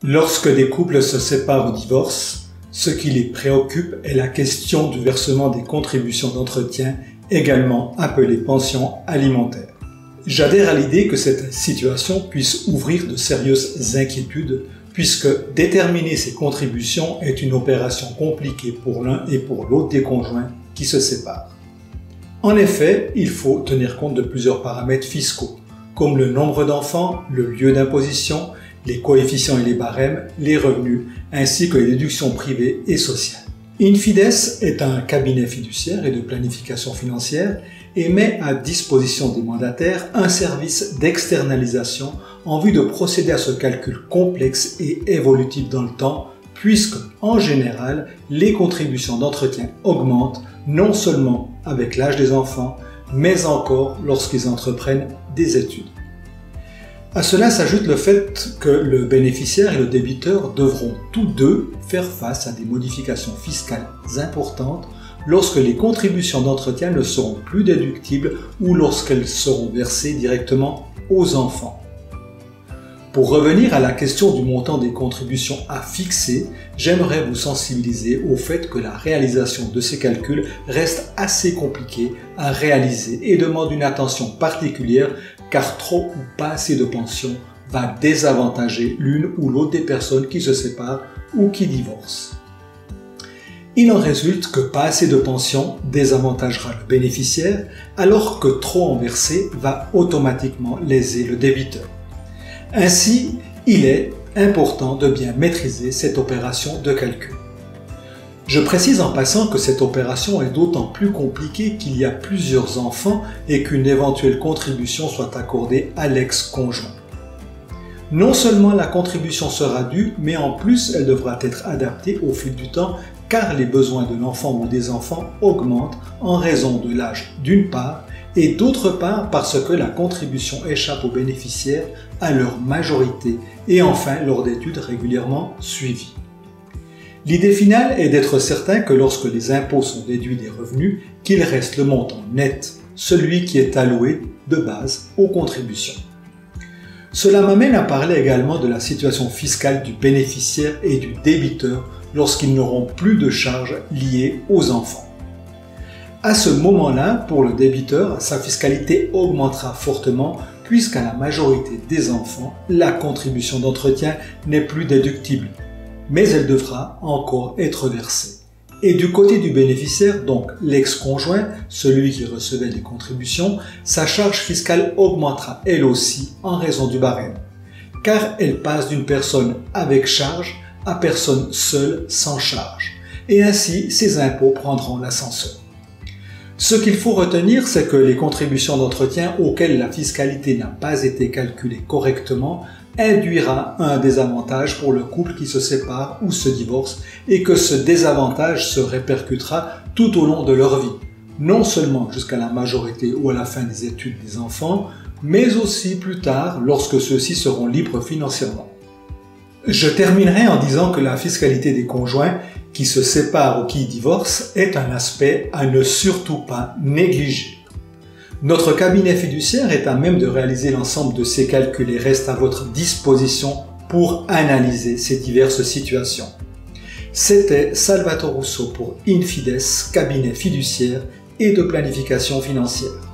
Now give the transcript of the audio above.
Lorsque des couples se séparent ou divorcent, ce qui les préoccupe est la question du versement des contributions d'entretien, également appelées pensions alimentaires. J'adhère à l'idée que cette situation puisse ouvrir de sérieuses inquiétudes, puisque déterminer ces contributions est une opération compliquée pour l'un et pour l'autre des conjoints qui se séparent. En effet, il faut tenir compte de plusieurs paramètres fiscaux, comme le nombre d'enfants, le lieu d'imposition, les coefficients et les barèmes, les revenus, ainsi que les déductions privées et sociales. Infides est un cabinet fiduciaire et de planification financière et met à disposition des mandataires un service d'externalisation en vue de procéder à ce calcul complexe et évolutif dans le temps, puisque, en général, les contributions d'entretien augmentent non seulement avec l'âge des enfants, mais encore lorsqu'ils entreprennent des études. À cela s'ajoute le fait que le bénéficiaire et le débiteur devront tous deux faire face à des modifications fiscales importantes lorsque les contributions d'entretien ne seront plus déductibles ou lorsqu'elles seront versées directement aux enfants. Pour revenir à la question du montant des contributions à fixer, j'aimerais vous sensibiliser au fait que la réalisation de ces calculs reste assez compliquée à réaliser et demande une attention particulière car trop ou pas assez de pension va désavantager l'une ou l'autre des personnes qui se séparent ou qui divorcent. Il en résulte que pas assez de pension désavantagera le bénéficiaire alors que trop en verser va automatiquement léser le débiteur. Ainsi, il est important de bien maîtriser cette opération de calcul. Je précise en passant que cette opération est d'autant plus compliquée qu'il y a plusieurs enfants et qu'une éventuelle contribution soit accordée à l'ex-conjoint. Non seulement la contribution sera due, mais en plus elle devra être adaptée au fil du temps car les besoins de l'enfant ou des enfants augmentent en raison de l'âge d'une part et d'autre part parce que la contribution échappe aux bénéficiaires à leur majorité et enfin lors d'études régulièrement suivies. L'idée finale est d'être certain que lorsque les impôts sont déduits des revenus, qu'il reste le montant net, celui qui est alloué de base aux contributions. Cela m'amène à parler également de la situation fiscale du bénéficiaire et du débiteur lorsqu'ils n'auront plus de charges liées aux enfants. À ce moment-là, pour le débiteur, sa fiscalité augmentera fortement puisqu'à la majorité des enfants, la contribution d'entretien n'est plus déductible, mais elle devra encore être versée. Et du côté du bénéficiaire, donc l'ex-conjoint, celui qui recevait les contributions, sa charge fiscale augmentera elle aussi en raison du barème, car elle passe d'une personne avec charge à personne seule sans charge, et ainsi ses impôts prendront l'ascenseur. Ce qu'il faut retenir, c'est que les contributions d'entretien auxquelles la fiscalité n'a pas été calculée correctement induira un désavantage pour le couple qui se sépare ou se divorce et que ce désavantage se répercutera tout au long de leur vie, non seulement jusqu'à la majorité ou à la fin des études des enfants, mais aussi plus tard lorsque ceux-ci seront libres financièrement. Je terminerai en disant que la fiscalité des conjoints qui se séparent ou qui divorcent est un aspect à ne surtout pas négliger. Notre cabinet fiduciaire est à même de réaliser l'ensemble de ces calculs et reste à votre disposition pour analyser ces diverses situations. C'était Salvatore Russo pour Infides, cabinet fiduciaire et de planification financière.